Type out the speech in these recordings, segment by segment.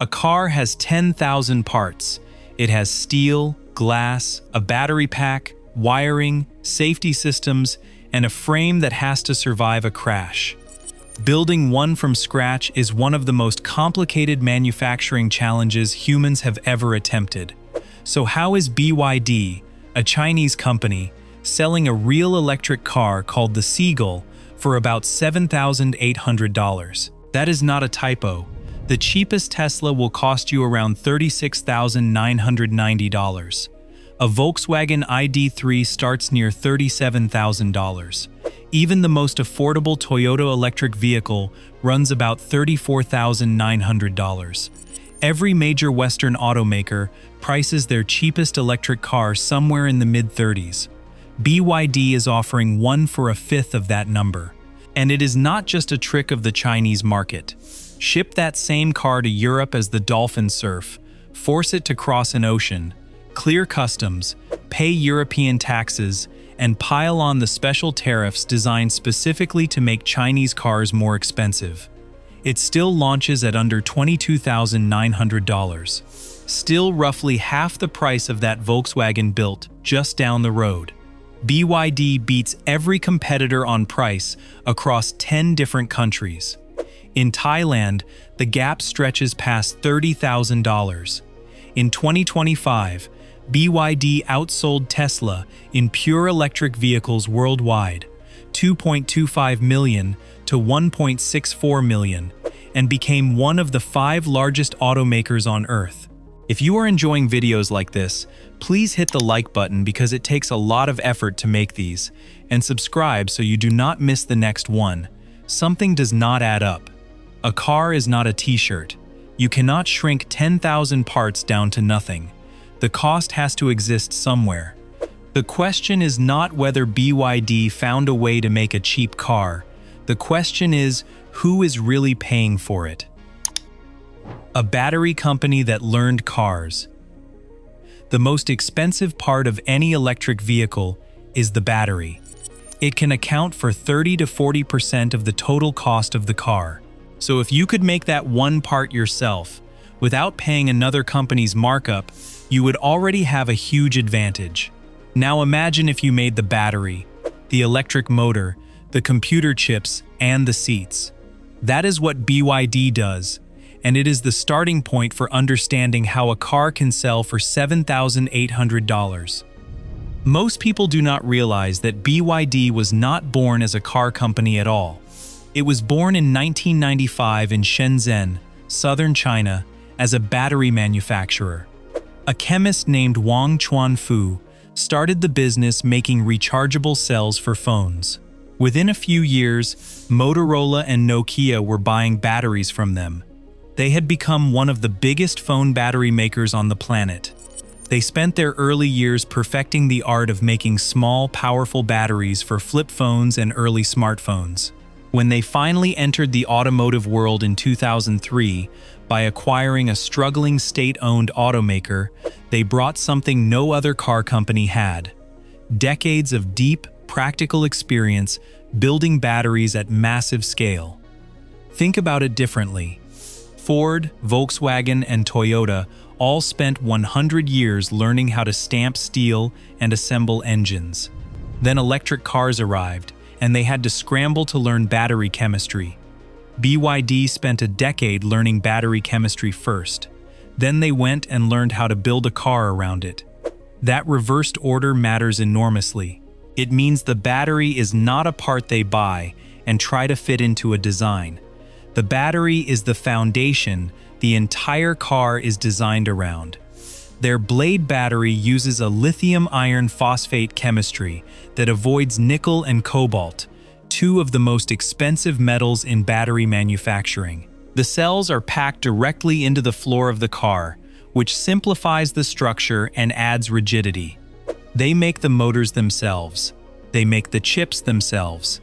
A car has 10,000 parts. It has steel, glass, a battery pack, wiring, safety systems, and a frame that has to survive a crash. Building one from scratch is one of the most complicated manufacturing challenges humans have ever attempted. So how is BYD, a Chinese company, selling a real electric car called the Seagull for about $7,800? That is not a typo. The cheapest Tesla will cost you around $36,990. A Volkswagen ID.3 starts near $37,000. Even the most affordable Toyota electric vehicle runs about $34,900. Every major Western automaker prices their cheapest electric car somewhere in the mid-30s. BYD is offering one for a fifth of that number. And it is not just a trick of the Chinese market. Ship that same car to Europe as the Dolphin Surf, force it to cross an ocean, clear customs, pay European taxes, and pile on the special tariffs designed specifically to make Chinese cars more expensive. It still launches at under $22,900. Still roughly half the price of that Volkswagen built just down the road. BYD beats every competitor on price across 10 different countries. In Thailand, the gap stretches past $30,000. In 2025, BYD outsold Tesla in pure electric vehicles worldwide, 2.25 million to 1.64 million, and became one of the 5 largest automakers on Earth. If you are enjoying videos like this, please hit the like button because it takes a lot of effort to make these, and subscribe so you do not miss the next one. Something does not add up. A car is not a t-shirt. You cannot shrink 10,000 parts down to nothing. The cost has to exist somewhere. The question is not whether BYD found a way to make a cheap car. The question is, who is really paying for it? A battery company that learned cars. The most expensive part of any electric vehicle is the battery. It can account for 30 to 40% of the total cost of the car. So if you could make that one part yourself, without paying another company's markup, you would already have a huge advantage. Now imagine if you made the battery, the electric motor, the computer chips, and the seats. That is what BYD does, and it is the starting point for understanding how a car can sell for $7,800. Most people do not realize that BYD was not born as a car company at all. It was born in 1995 in Shenzhen, southern China, as a battery manufacturer. A chemist named Wang Chuanfu started the business making rechargeable cells for phones. Within a few years, Motorola and Nokia were buying batteries from them. They had become one of the biggest phone battery makers on the planet. They spent their early years perfecting the art of making small, powerful batteries for flip phones and early smartphones. When they finally entered the automotive world in 2003, by acquiring a struggling state-owned automaker, they brought something no other car company had: decades of deep, practical experience building batteries at massive scale. Think about it differently. Ford, Volkswagen, and Toyota all spent 100 years learning how to stamp steel and assemble engines. Then electric cars arrived, and they had to scramble to learn battery chemistry. BYD spent a decade learning battery chemistry first. Then they went and learned how to build a car around it. That reversed order matters enormously. It means the battery is not a part they buy and try to fit into a design. The battery is the foundation the entire car is designed around. Their Blade battery uses a lithium iron phosphate chemistry that avoids nickel and cobalt, 2 of the most expensive metals in battery manufacturing. The cells are packed directly into the floor of the car, which simplifies the structure and adds rigidity. They make the motors themselves. They make the chips themselves.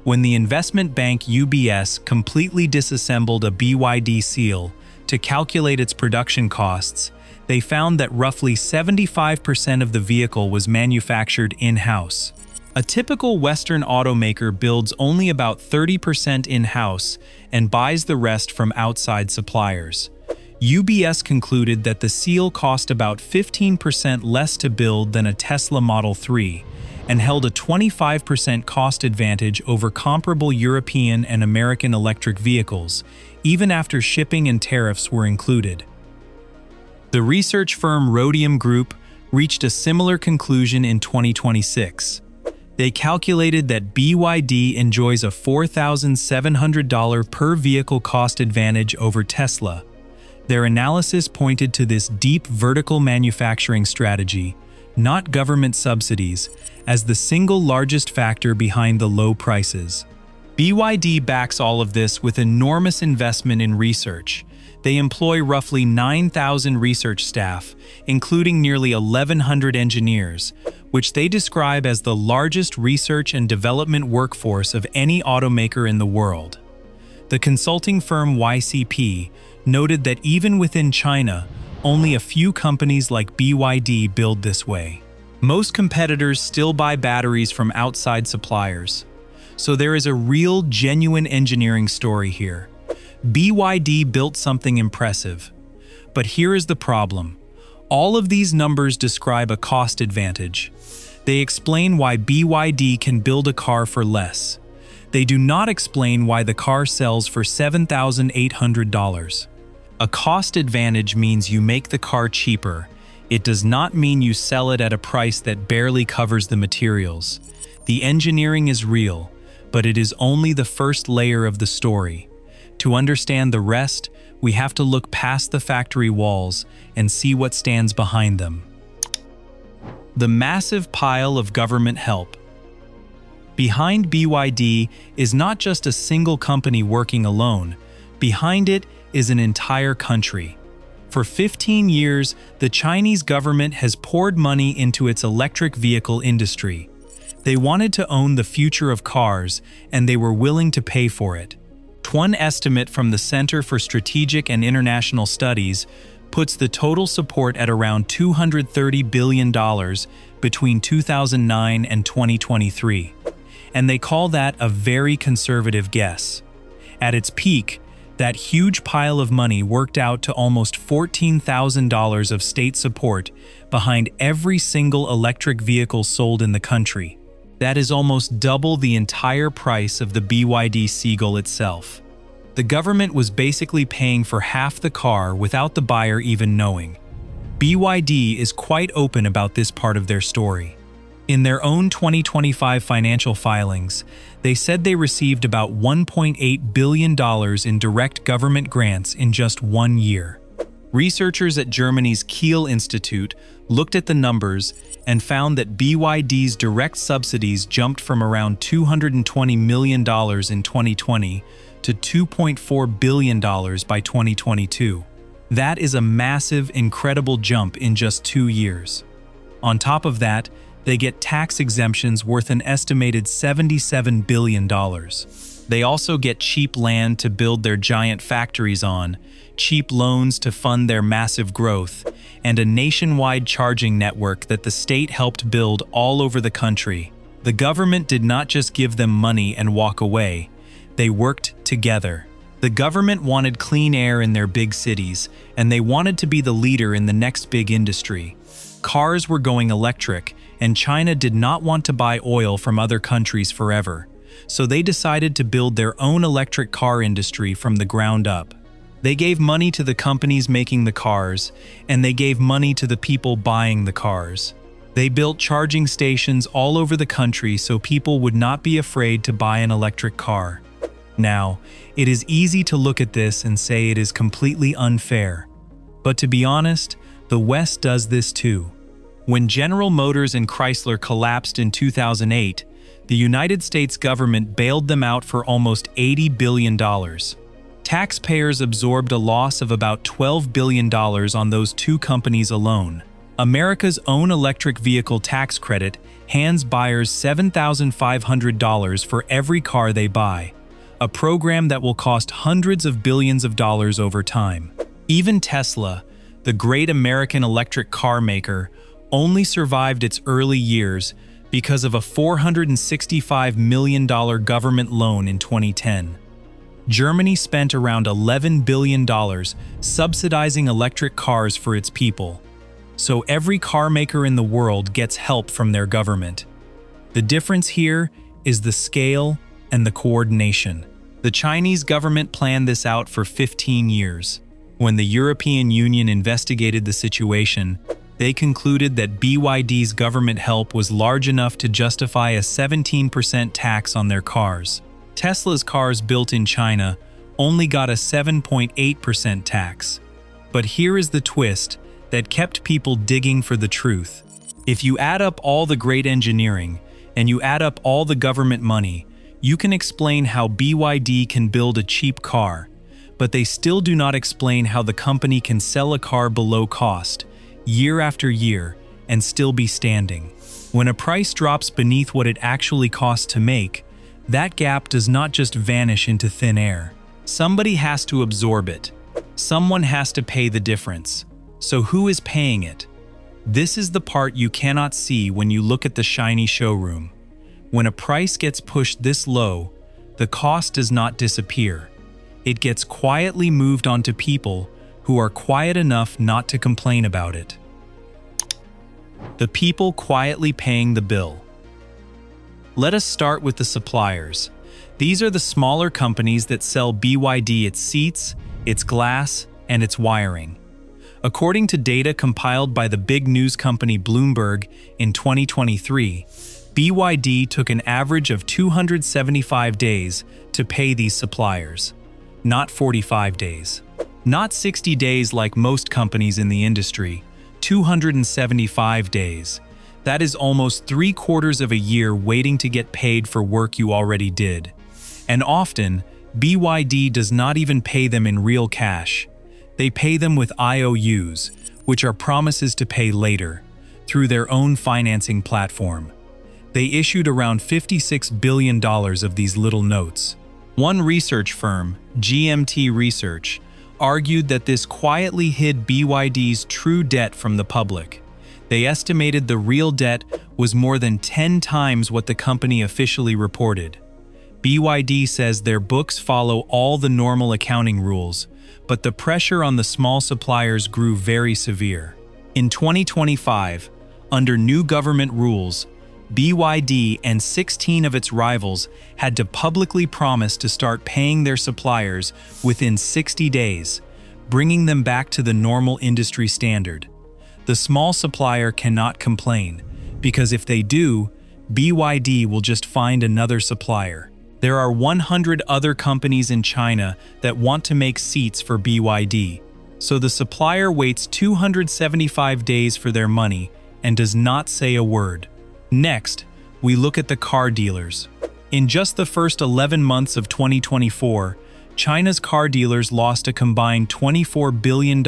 When the investment bank UBS completely disassembled a BYD Seal to calculate its production costs, they found that roughly 75% of the vehicle was manufactured in-house. A typical Western automaker builds only about 30% in-house and buys the rest from outside suppliers. UBS concluded that the Seal cost about 15% less to build than a Tesla Model 3 and held a 25% cost advantage over comparable European and American electric vehicles, even after shipping and tariffs were included. The research firm Rhodium Group reached a similar conclusion in 2026. They calculated that BYD enjoys a $4,700 per vehicle cost advantage over Tesla. Their analysis pointed to this deep vertical manufacturing strategy, not government subsidies, as the single largest factor behind the low prices. BYD backs all of this with enormous investment in research. They employ roughly 9,000 research staff, including nearly 1,100 engineers, which they describe as the largest research and development workforce of any automaker in the world. The consulting firm YCP noted that even within China, only a few companies like BYD build this way. Most competitors still buy batteries from outside suppliers. So there is a real, genuine engineering story here. BYD built something impressive. But here is the problem. All of these numbers describe a cost advantage. They explain why BYD can build a car for less. They do not explain why the car sells for $7,800. A cost advantage means you make the car cheaper. It does not mean you sell it at a price that barely covers the materials. The engineering is real, but it is only the first layer of the story. To understand the rest, we have to look past the factory walls and see what stands behind them. The massive pile of government help. Behind BYD is not just a single company working alone. Behind it is an entire country. For 15 years, the Chinese government has poured money into its electric vehicle industry. They wanted to own the future of cars, and they were willing to pay for it. One estimate from the Center for Strategic and International Studies puts the total support at around $230 billion between 2009 and 2023. And they call that a very conservative guess. At its peak, that huge pile of money worked out to almost $14,000 of state support behind every single electric vehicle sold in the country. That is almost double the entire price of the BYD Seagull itself. The government was basically paying for half the car without the buyer even knowing. BYD is quite open about this part of their story. In their own 2025 financial filings, they said they received about $1.8 billion in direct government grants in just 1 year. Researchers at Germany's Kiel Institute looked at the numbers and found that BYD's direct subsidies jumped from around $220 million in 2020 to $2.4 billion by 2022. That is a massive, incredible jump in just 2 years. On top of that, they get tax exemptions worth an estimated $77 billion. They also get cheap land to build their giant factories on, cheap loans to fund their massive growth, and a nationwide charging network that the state helped build all over the country. The government did not just give them money and walk away. They worked together. The government wanted clean air in their big cities, and they wanted to be the leader in the next big industry. Cars were going electric, and China did not want to buy oil from other countries forever. So they decided to build their own electric car industry from the ground up. They gave money to the companies making the cars, and they gave money to the people buying the cars. They built charging stations all over the country so people would not be afraid to buy an electric car. Now, it is easy to look at this and say it is completely unfair. But to be honest, the West does this too. When General Motors and Chrysler collapsed in 2008, the United States government bailed them out for almost $80 billion. Taxpayers absorbed a loss of about $12 billion on those two companies alone. America's own electric vehicle tax credit hands buyers $7,500 for every car they buy, a program that will cost hundreds of billions of dollars over time. Even Tesla, the great American electric car maker, only survived its early years because of a $465 million government loan in 2010. Germany spent around $11 billion subsidizing electric cars for its people. So every car maker in the world gets help from their government. The difference here is the scale and the coordination. The Chinese government planned this out for 15 years. When the European Union investigated the situation, they concluded that BYD's government help was large enough to justify a 17% tax on their cars. Tesla's cars built in China only got a 7.8% tax. But here is the twist that kept people digging for the truth. If you add up all the great engineering and you add up all the government money, you can explain how BYD can build a cheap car, but they still do not explain how the company can sell a car below cost, year after year, and still be standing. When a price drops beneath what it actually costs to make, that gap does not just vanish into thin air. Somebody has to absorb it. Someone has to pay the difference. So who is paying it? This is the part you cannot see when you look at the shiny showroom. When a price gets pushed this low, the cost does not disappear. It gets quietly moved onto people who are quiet enough not to complain about it. The people quietly paying the bill. Let us start with the suppliers. These are the smaller companies that sell BYD its seats, its glass, and its wiring. According to data compiled by the big news company Bloomberg in 2023, BYD took an average of 275 days to pay these suppliers, not 45 days. Not 60 days like most companies in the industry, 275 days. That is almost 3/4 of a year waiting to get paid for work you already did. And often, BYD does not even pay them in real cash. They pay them with IOUs, which are promises to pay later, through their own financing platform. They issued around $56 billion of these little notes. One research firm, GMT Research, argued that this quietly hid BYD's true debt from the public. They estimated the real debt was more than 10 times what the company officially reported. BYD says their books follow all the normal accounting rules, but the pressure on the small suppliers grew very severe. In 2025, under new government rules, BYD and 16 of its rivals had to publicly promise to start paying their suppliers within 60 days, bringing them back to the normal industry standard. The small supplier cannot complain, because if they do, BYD will just find another supplier. There are 100 other companies in China that want to make seats for BYD, so the supplier waits 275 days for their money and does not say a word. Next, we look at the car dealers. In just the first 11 months of 2024, China's car dealers lost a combined $24 billion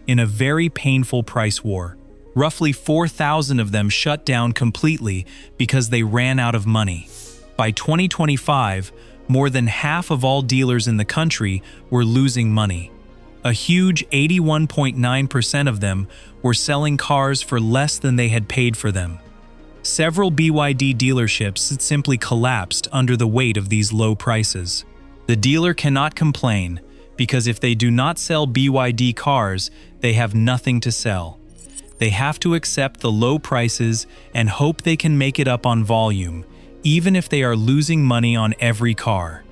in a very painful price war. Roughly 4,000 of them shut down completely because they ran out of money. By 2025, more than half of all dealers in the country were losing money. A huge 81.9% of them were selling cars for less than they had paid for them. Several BYD dealerships simply collapsed under the weight of these low prices. The dealer cannot complain, because if they do not sell BYD cars, they have nothing to sell. They have to accept the low prices and hope they can make it up on volume, even if they are losing money on every car.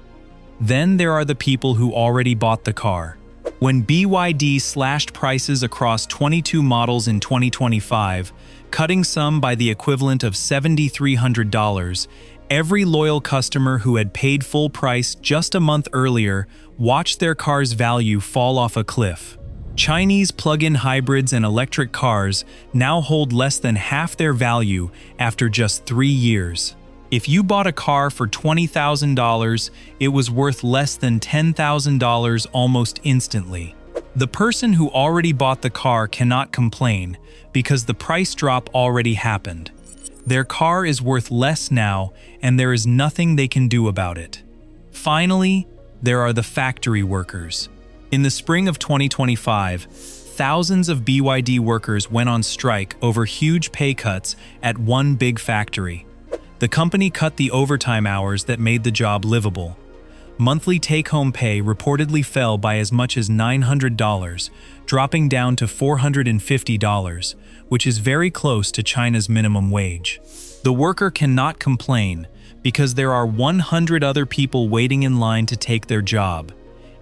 Then there are the people who already bought the car. When BYD slashed prices across 22 models in 2025, cutting some by the equivalent of $7,300, every loyal customer who had paid full price just a month earlier watched their car's value fall off a cliff. Chinese plug-in hybrids and electric cars now hold less than half their value after just 3 years. If you bought a car for $20,000, it was worth less than $10,000 almost instantly. The person who already bought the car cannot complain because the price drop already happened. Their car is worth less now, and there is nothing they can do about it. Finally, there are the factory workers. In the spring of 2025, thousands of BYD workers went on strike over huge pay cuts at one big factory. The company cut the overtime hours that made the job livable. Monthly take-home pay reportedly fell by as much as $900, dropping down to $450, which is very close to China's minimum wage. The worker cannot complain because there are 100 other people waiting in line to take their job.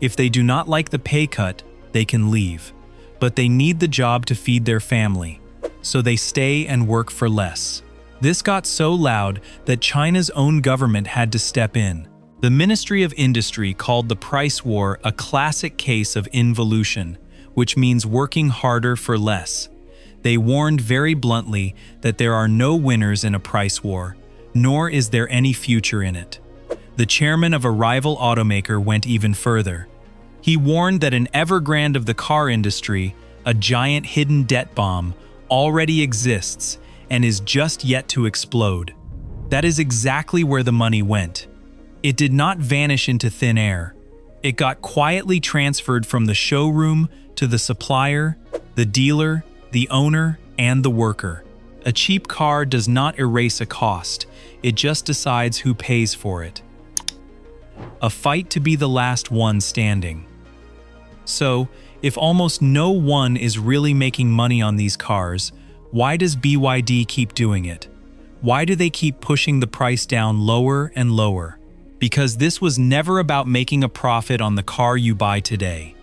If they do not like the pay cut, they can leave. But they need the job to feed their family, so they stay and work for less. This got so loud that China's own government had to step in. The Ministry of Industry called the price war a classic case of involution, which means working harder for less. They warned very bluntly that there are no winners in a price war, nor is there any future in it. The chairman of a rival automaker went even further. He warned that an Evergrande of the car industry, a giant hidden debt bomb, already exists and is just yet to explode. That is exactly where the money went. It did not vanish into thin air. It got quietly transferred from the showroom to the supplier, the dealer, the owner, and the worker. A cheap car does not erase a cost, it just decides who pays for it. A fight to be the last one standing. So, if almost no one is really making money on these cars, why does BYD keep doing it? Why do they keep pushing the price down lower and lower? Because this was never about making a profit on the car you buy today.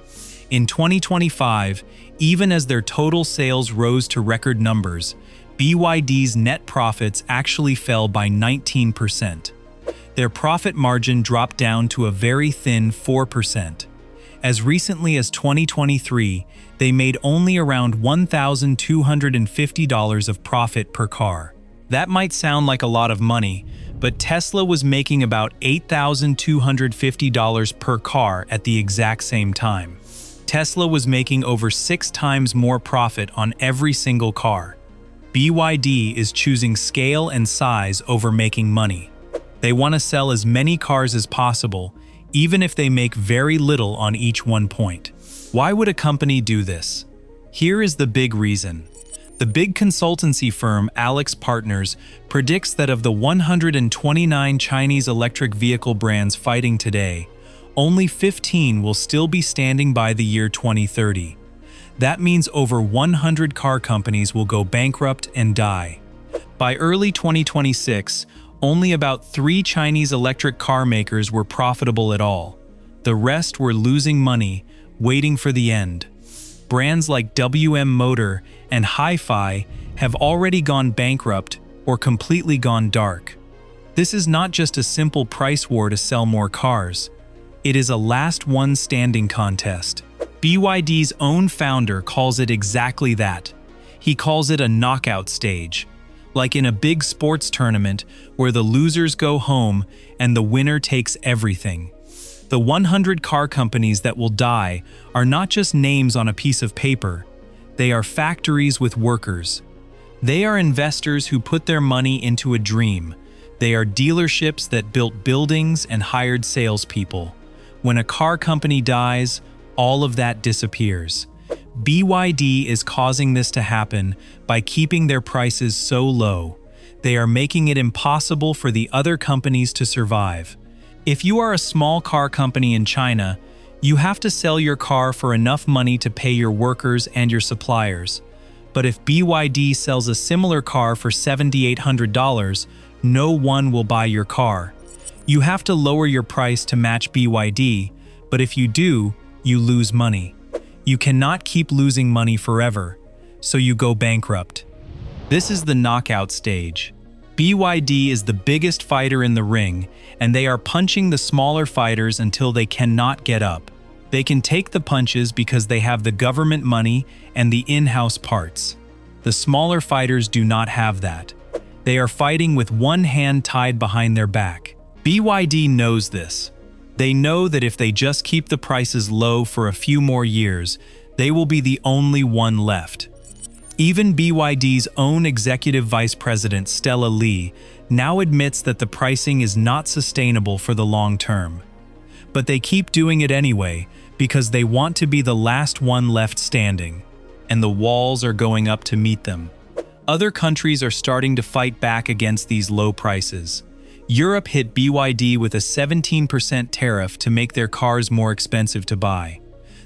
In 2025, even as their total sales rose to record numbers, BYD's net profits actually fell by 19%. Their profit margin dropped down to a very thin 4%. As recently as 2023, they made only around $1,250 of profit per car. That might sound like a lot of money, but Tesla was making about $8,250 per car at the exact same time. Tesla was making over 6 times more profit on every single car. BYD is choosing scale and size over making money. They want to sell as many cars as possible, even if they make very little on each one point. Why would a company do this? Here is the big reason. The big consultancy firm AlixPartners predicts that of the 129 Chinese electric vehicle brands fighting today, only 15 will still be standing by the year 2030. That means over 100 car companies will go bankrupt and die. By early 2026, only about 3 Chinese electric car makers were profitable at all. The rest were losing money, waiting for the end. Brands like WM Motor and Hi-Fi have already gone bankrupt or completely gone dark. This is not just a simple price war to sell more cars. It is a last one standing contest. BYD's own founder calls it exactly that. He calls it a knockout stage, like in a big sports tournament where the losers go home and the winner takes everything. The 100 car companies that will die are not just names on a piece of paper. They are factories with workers. They are investors who put their money into a dream. They are dealerships that built buildings and hired salespeople. When a car company dies, all of that disappears. BYD is causing this to happen by keeping their prices so low. They are making it impossible for the other companies to survive. If you are a small car company in China, you have to sell your car for enough money to pay your workers and your suppliers. But if BYD sells a similar car for $7,800, no one will buy your car. You have to lower your price to match BYD, but if you do, you lose money. You cannot keep losing money forever, so you go bankrupt. This is the knockout stage. BYD is the biggest fighter in the ring, and they are punching the smaller fighters until they cannot get up. They can take the punches because they have the government money and the in-house parts. The smaller fighters do not have that. They are fighting with one hand tied behind their back. BYD knows this. They know that if they just keep the prices low for a few more years, they will be the only one left. Even BYD's own executive vice president, Stella Li, now admits that the pricing is not sustainable for the long term. But they keep doing it anyway because they want to be the last one left standing, and the walls are going up to meet them. Other countries are starting to fight back against these low prices. Europe hit BYD with a 17% tariff to make their cars more expensive to buy.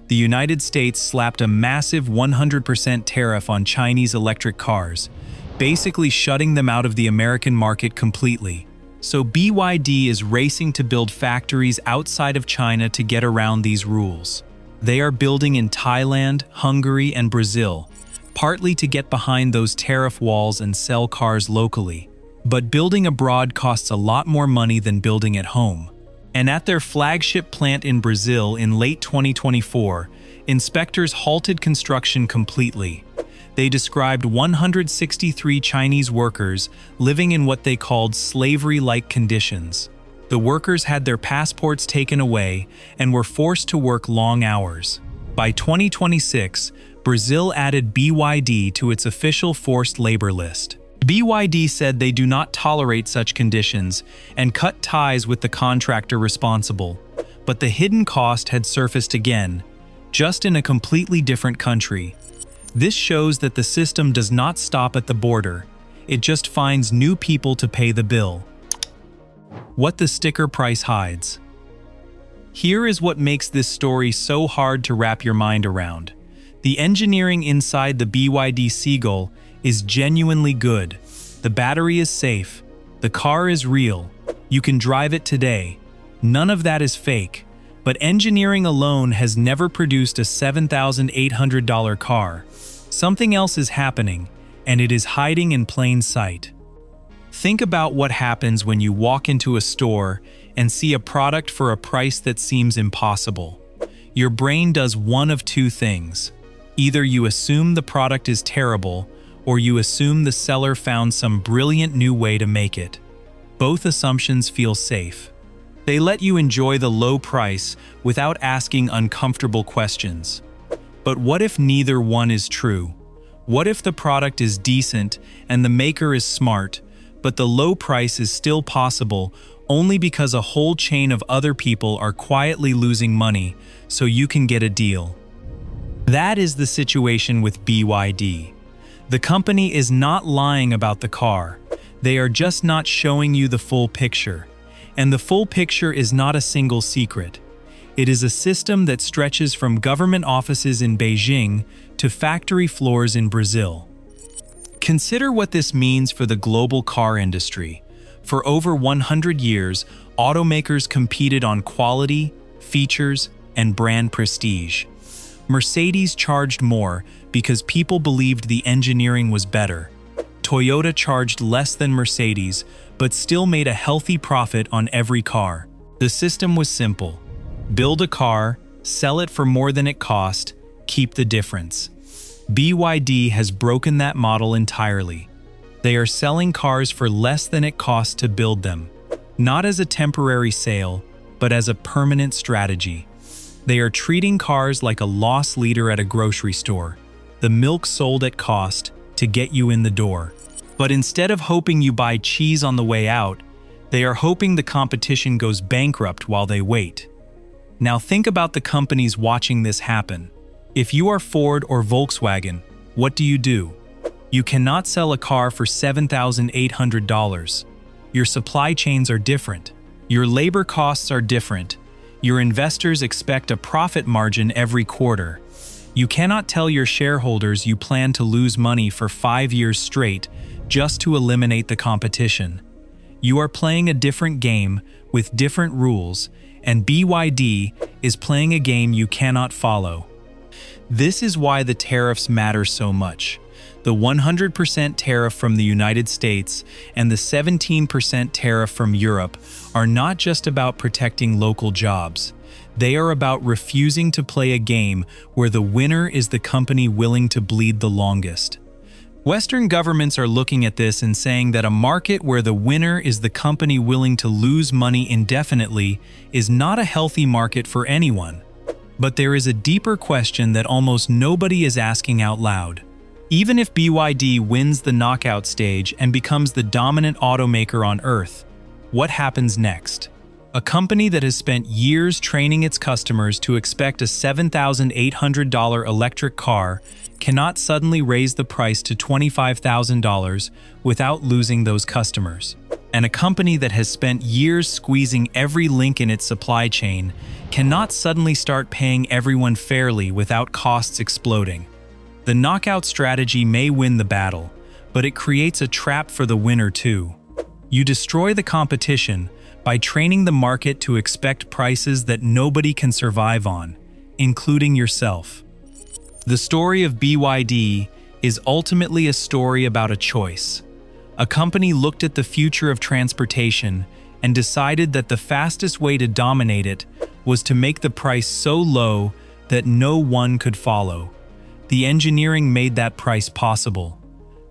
The United States slapped a massive 100% tariff on Chinese electric cars, basically shutting them out of the American market completely. So BYD is racing to build factories outside of China to get around these rules. They are building in Thailand, Hungary, and Brazil, partly to get behind those tariff walls and sell cars locally. But building abroad costs a lot more money than building at home. And at their flagship plant in Brazil in late 2024, inspectors halted construction completely. They described 163 Chinese workers living in what they called slavery-like conditions. The workers had their passports taken away and were forced to work long hours. By 2026, Brazil added BYD to its official forced labor list. BYD said they do not tolerate such conditions and cut ties with the contractor responsible. But the hidden cost had surfaced again, just in a completely different country. This shows that the system does not stop at the border. It just finds new people to pay the bill. What the sticker price hides. Here is what makes this story so hard to wrap your mind around. The engineering inside the BYD Seagull is genuinely good. The battery is safe. The car is real. You can drive it today. None of that is fake. But engineering alone has never produced a $7,800 car. Something else is happening, and it is hiding in plain sight. Think about what happens when you walk into a store and see a product for a price that seems impossible. Your brain does one of two things. Either you assume the product is terrible, or you assume the seller found some brilliant new way to make it. Both assumptions feel safe. They let you enjoy the low price without asking uncomfortable questions. But what if neither one is true? What if the product is decent and the maker is smart, but the low price is still possible only because a whole chain of other people are quietly losing money so you can get a deal? That is the situation with BYD. The company is not lying about the car. They are just not showing you the full picture. And the full picture is not a single secret. It is a system that stretches from government offices in Beijing to factory floors in Brazil. Consider what this means for the global car industry. For over 100 years, automakers competed on quality, features, and brand prestige. Mercedes charged more because people believed the engineering was better. Toyota charged less than Mercedes, but still made a healthy profit on every car. The system was simple. Build a car, sell it for more than it cost, keep the difference. BYD has broken that model entirely. They are selling cars for less than it costs to build them, not as a temporary sale, but as a permanent strategy. They are treating cars like a loss leader at a grocery store. The milk sold at cost to get you in the door. But instead of hoping you buy cheese on the way out, they are hoping the competition goes bankrupt while they wait. Now think about the companies watching this happen. If you are Ford or Volkswagen, what do? You cannot sell a car for $7,800. Your supply chains are different. Your labor costs are different. Your investors expect a profit margin every quarter. You cannot tell your shareholders you plan to lose money for 5 years straight just to eliminate the competition. You are playing a different game with different rules, and BYD is playing a game you cannot follow. This is why the tariffs matter so much. The 100% tariff from the United States and the 17% tariff from Europe are not just about protecting local jobs. They are about refusing to play a game where the winner is the company willing to bleed the longest. Western governments are looking at this and saying that a market where the winner is the company willing to lose money indefinitely is not a healthy market for anyone. But there is a deeper question that almost nobody is asking out loud. Even if BYD wins the knockout stage and becomes the dominant automaker on Earth, what happens next? A company that has spent years training its customers to expect a $7,800 electric car cannot suddenly raise the price to $25,000 without losing those customers. And a company that has spent years squeezing every link in its supply chain cannot suddenly start paying everyone fairly without costs exploding. The knockout strategy may win the battle, but it creates a trap for the winner too. You destroy the competition by training the market to expect prices that nobody can survive on, including yourself. The story of BYD is ultimately a story about a choice. A company looked at the future of transportation and decided that the fastest way to dominate it was to make the price so low that no one could follow. The engineering made that price possible.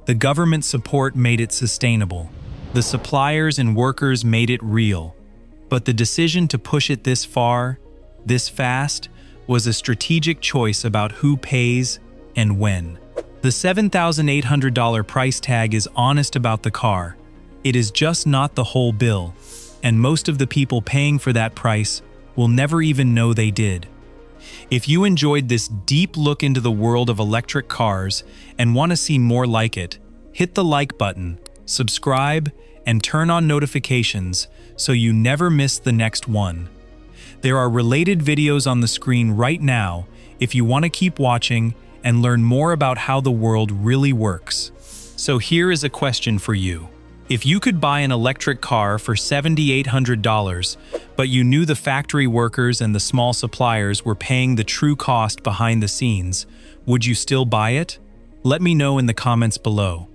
The government support made it sustainable. The suppliers and workers made it real. But the decision to push it this far, this fast, was a strategic choice about who pays and when. The $7,800 price tag is honest about the car. It is just not the whole bill, and most of the people paying for that price will never even know they did. If you enjoyed this deep look into the world of electric cars and want to see more like it, hit the like button, subscribe, and turn on notifications so you never miss the next one. There are related videos on the screen right now if you want to keep watching and learn more about how the world really works. So here is a question for you. If you could buy an electric car for $7,800, but you knew the factory workers and the small suppliers were paying the true cost behind the scenes, would you still buy it? Let me know in the comments below.